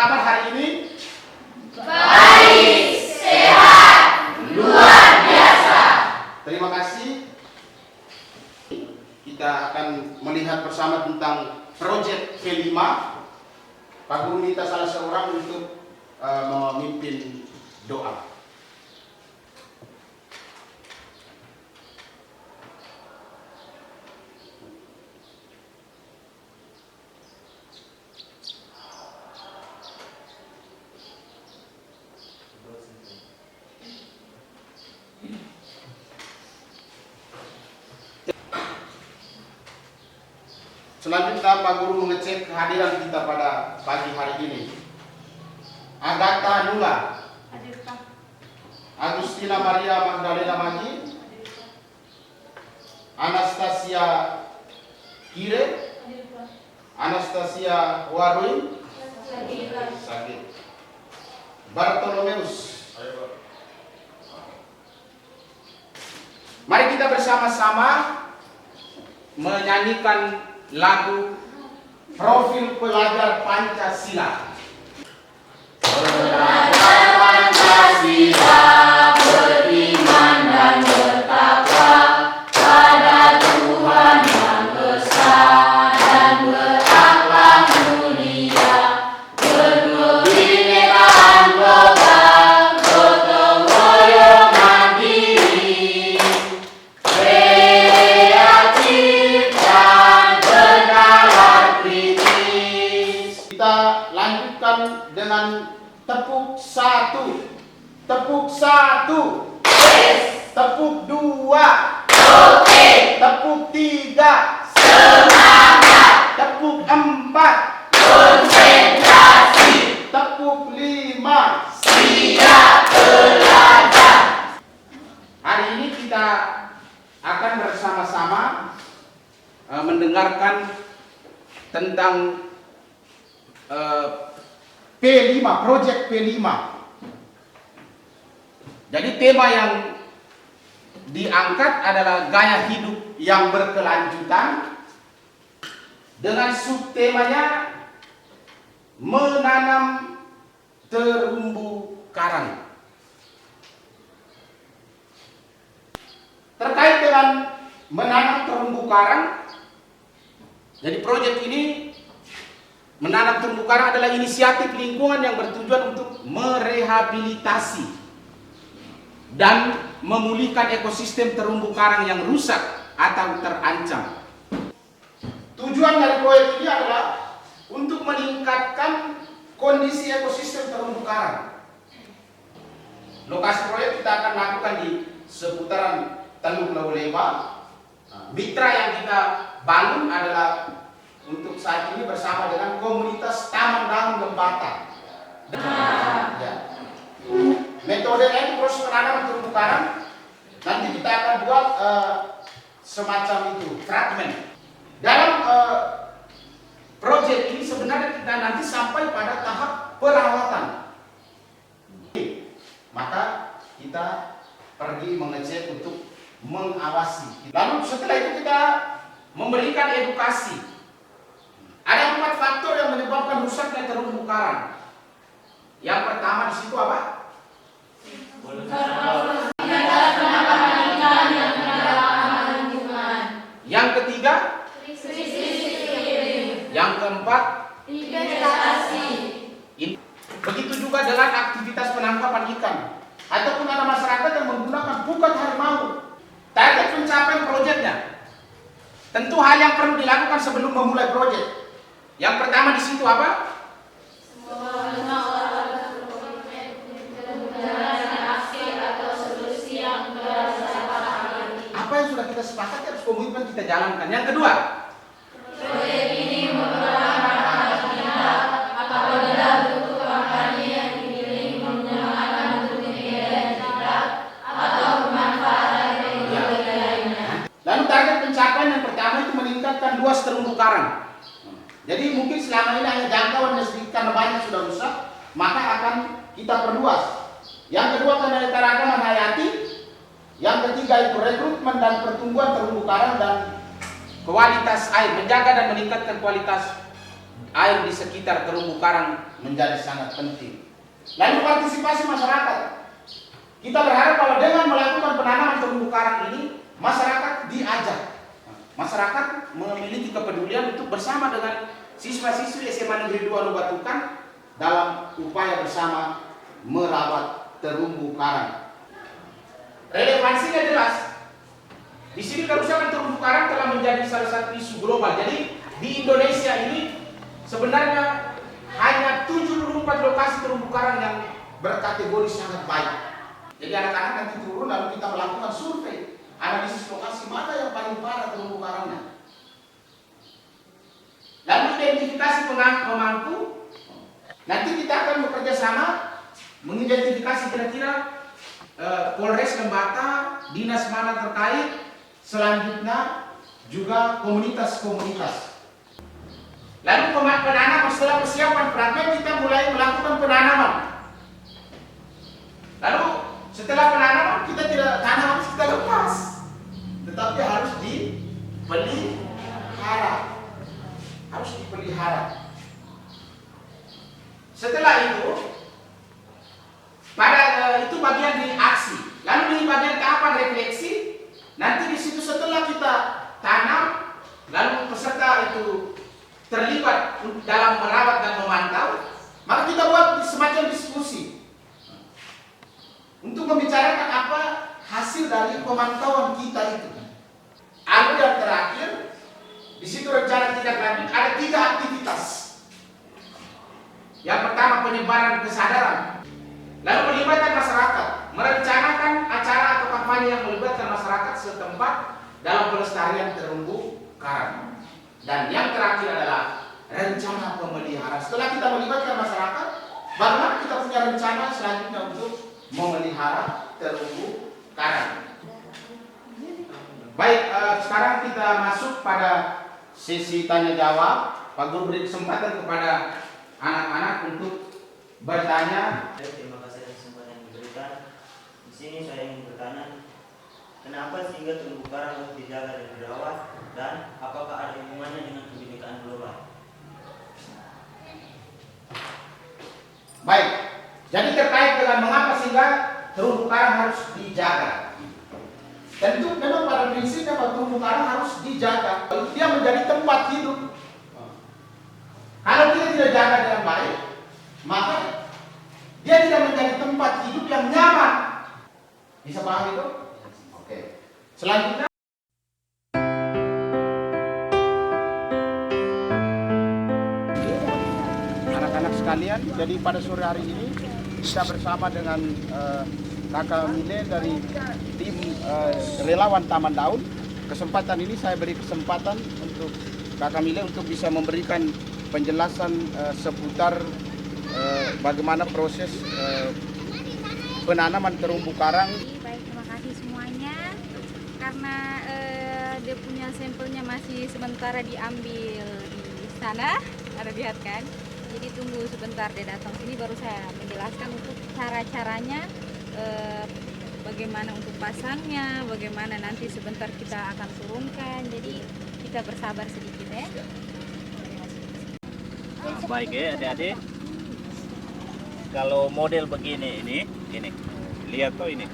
kabar hari ini? Baik, sehat, luar biasa. Terima kasih. Kita akan melihat bersama tentang proyek P5. Pak Guru minta salah seorang untuk memimpin doa. Selanjutnya Pak Guru mengecek kehadiran kita pada pagi hari ini. Agatha Nula, Agustina Maria Magdalena Magi, Anastasia Kire, Anastasia Warui, sakit. Bartolomeus. Mari kita bersama-sama menyanyikan lagu Profil Pelajar Pancasila. Pelajar Pancasila beriman dan bertakwa pada Tuhan Yang Esa dan berakhlak mulia, kebinekaan global, gotong royong mandiri, kreatif dan bernalar kritis. Kita lanjutkan dengan tepuk satu, tepuk satu, tepuk dua, tepuk tiga, semangat, tepuk empat, konsentrasi, tepuk lima. siap belajar. Hari ini kita akan bersama-sama mendengarkan tentang P5, proyek P5. Jadi tema yang diangkat adalah gaya hidup yang berkelanjutan, dengan subtemanya menanam terumbu karang. Terkait dengan menanam terumbu karang, jadi proyek ini menanam terumbu karang adalah inisiatif lingkungan yang bertujuan untuk merehabilitasi dan memulihkan ekosistem terumbu karang yang rusak atau terancam. Tujuan dari proyek ini adalah untuk meningkatkan kondisi ekosistem terumbu karang. Lokasi proyek kita akan lakukan di seputaran Teluk Lauleba. Mitra yang kita bangun adalah untuk saat ini bersama dengan komunitas Taman Daun Lembata. Ya. Metodenya itu proses penanaman terumbu karang. Nanti kita akan buat semacam itu fragmen. Dalam proyek ini sebenarnya kita nanti sampai pada tahap perawatan. Maka kita pergi mengecek untuk mengawasi. Lalu setelah itu kita memberikan edukasi. Ada 4 faktor yang menyebabkan rusaknya terumbu karang. Yang pertama di situ apa? Yang ketiga? Yang keempat? Begitu juga dengan aktivitas penangkapan ikan. Ataupun ada masyarakat yang menggunakan pukat harimau. Target pencapaian proyeknya. Tentu hal yang perlu dilakukan sebelum memulai proyek. Yang pertama di situ apa? Apa yang sudah kita sepakati harus komitmen kita jalankan. Yang kedua, Proyek ini merupakan apabila bentuk kampanye yang dipilih menggunakan bentuk media yang tidak atau pemanfaatan teknologi lainnya. lalu target pencapaian yang pertama itu meningkatkan luas terumbu karang. Jadi mungkin selama ini hanya jangkauan sedikit karena banyak sudah rusak, maka akan kita perluas. Yang kedua keanekaragaman hayati. Yang ketiga itu rekrutmen dan pertumbuhan terumbu karang dan kualitas air, menjaga dan meningkatkan kualitas air di sekitar terumbu karang menjadi sangat penting. Lalu partisipasi masyarakat. Kita berharap bahwa dengan melakukan penanaman terumbu karang ini, masyarakat diajak. Masyarakat memiliki kepedulian untuk bersama dengan siswa-siswi SMA Negeri 2 Lubatukan dalam upaya bersama merawat terumbu karang. Relevansinya jelas. Di sini kerusakan terumbu karang telah menjadi salah satu isu global. Jadi di Indonesia ini sebenarnya hanya 74 lokasi terumbu karang yang berkategori sangat baik. Jadi anak-anak nanti turun lalu kita melakukan survei, analisis lokasi mana yang paling parah terumbu karangnya. Lalu identifikasi pemangku. Nanti kita akan bekerja sama mengidentifikasi kira-kira Polres Lembata, dinas mana terkait, selanjutnya juga komunitas-komunitas. Lalu penanaman, setelah persiapan fragmen kita mulai melakukan penanaman. Lalu setelah penanaman kita tidak tanam, kita lepas, tetapi harus dipelihara, harus dipelihara. Setelah itu, itu bagian di aksi. Lalu di bagian tahapan refleksi, nanti di situ setelah kita tanam, lalu peserta itu terlibat dalam merawat dan memantau, maka kita buat semacam diskusi untuk membicarakan apa hasil dari pemantauan kita itu. Lalu yang terakhir, di situ rencana tindak lanjut ada 3 aktivitas. Yang pertama penyebaran kesadaran, lalu pelibatan masyarakat, merencanakan acara atau kampanye yang melibatkan masyarakat setempat dalam pelestarian terumbu karang. Dan yang terakhir adalah rencana pemeliharaan. Setelah kita melibatkan masyarakat, bagaimana kita punya rencana selanjutnya untuk memelihara terumbu karang. Baik, sekarang kita masuk pada sesi tanya jawab. Pak Guru beri kesempatan kepada anak-anak untuk bertanya. Terima kasih atas kesempatan yang diberikan. Di sini saya ingin bertanya, kenapa sehingga terumbu karang harus dijaga dan dirawat, dan apakah ada hubungannya dengan kebinekaan global? Baik, jadi terkait dengan mengapa sehingga terumbu karang harus dijaga. Tentu memang pada prinsipnya terumbu karang harus dijaga. Dia menjadi tempat hidup. Kalau kita tidak jaga dengan baik, maka dia tidak menjadi tempat hidup yang nyaman. Bisa paham itu? Oke. Selanjutnya, anak-anak sekalian, jadi pada sore hari ini kita bersama dengan Kakak Mile dari tim relawan Taman Daun. Kesempatan ini saya beri kesempatan untuk Kakak Mile untuk bisa memberikan penjelasan seputar bagaimana proses penanaman terumbu karang. Baik, terima kasih semuanya. Karena dia punya sampelnya masih sementara diambil di sana, ada lihat kan? Jadi tunggu sebentar dia datang sini baru saya menjelaskan untuk cara-caranya, bagaimana untuk pasangnya, bagaimana nanti sebentar kita akan turunkan. Jadi kita bersabar sedikit ya. Baik ya adik-adik, kalau model begini ini lihat tuh ini.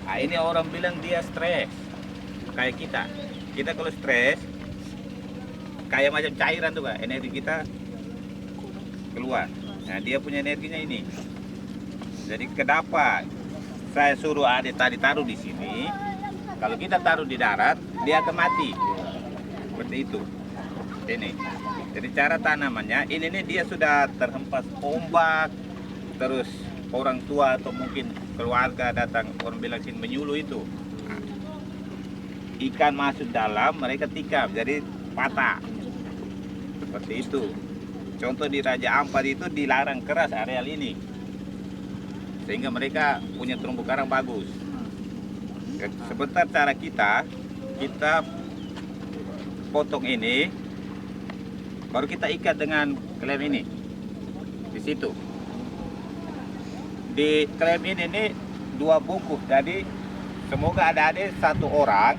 Nah, ini orang bilang dia stres kayak kita kalau stres kayak macam cairan tuh Kak, energi kita keluar. Nah dia punya energinya ini. Jadi kenapa saya suruh adik tadi taruh di sini? Kalau kita taruh di darat dia akan mati seperti itu. Ini jadi cara tanamannya ini nih, dia sudah terhempas ombak, terus orang tua atau mungkin keluarga datang, orang bilang sini menyuluh itu. Nah, ikan masuk dalam, mereka tikam jadi patah seperti itu. Contoh di Raja Ampat itu dilarang keras areal ini sehingga mereka punya terumbu karang bagus. Sebentar cara kita potong ini, baru kita ikat dengan klem ini di situ. Di klem ini 2 bungkus, jadi semoga ada satu orang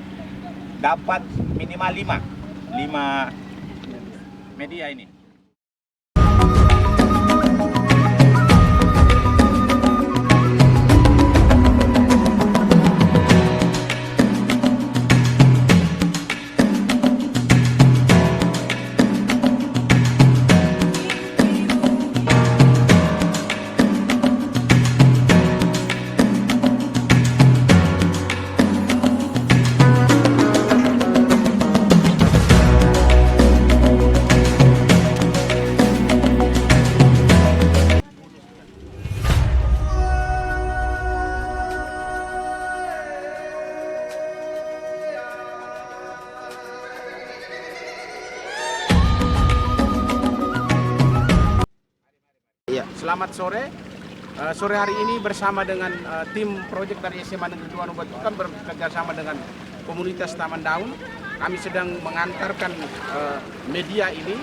dapat minimal 5 media ini. Selamat sore. Sore hari ini bersama dengan tim proyek dari SMA Negeri 2 Nuba Tukan bekerja sama dengan komunitas Taman Daun. Kami sedang mengantarkan media ini,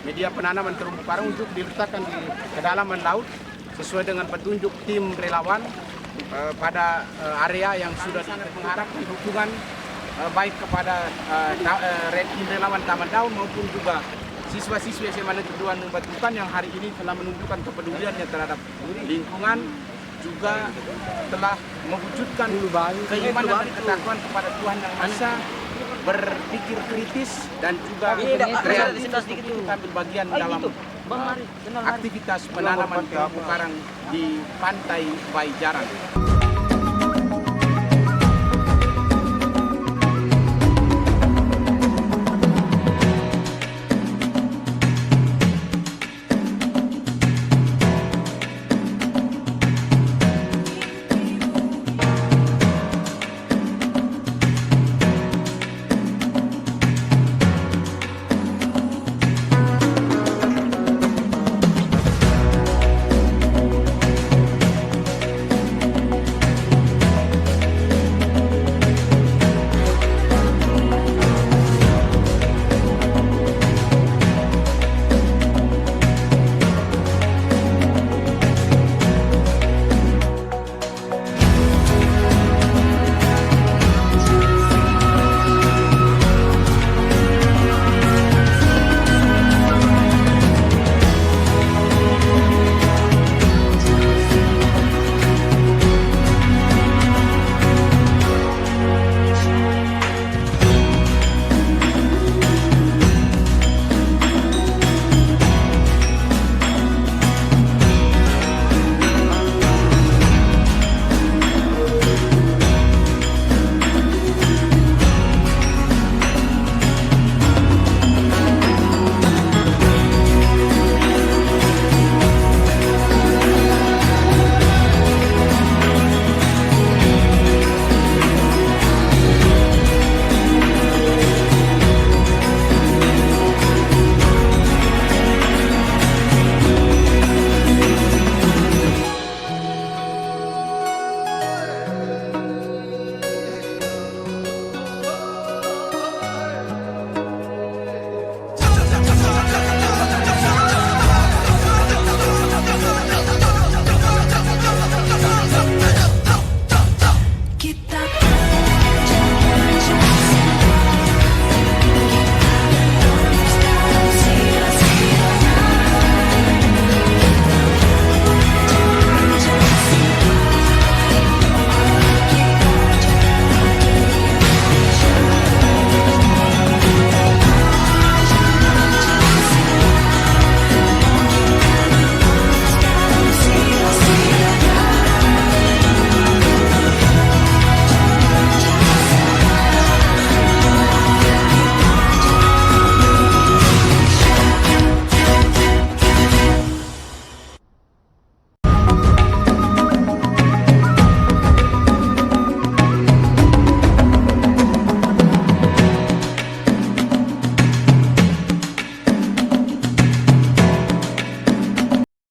media penanaman terumbu karang untuk diletakkan di kedalaman laut sesuai dengan petunjuk tim relawan pada area yang sudah mengharapkan dukungan baik kepada tim relawan Taman Daun maupun juga siswa-siswi SMA Negeri 2 Nuba Tukan yang hari ini telah menunjukkan kepeduliannya terhadap lingkungan, juga telah mewujudkan keimanan dan ketakwaan kepada Tuhan Yang Maha Esa, berpikir kritis dan juga kreatif untuk ambil bagian dalam aktivitas penanaman terumbu karang di Pantai Bayi Jarang.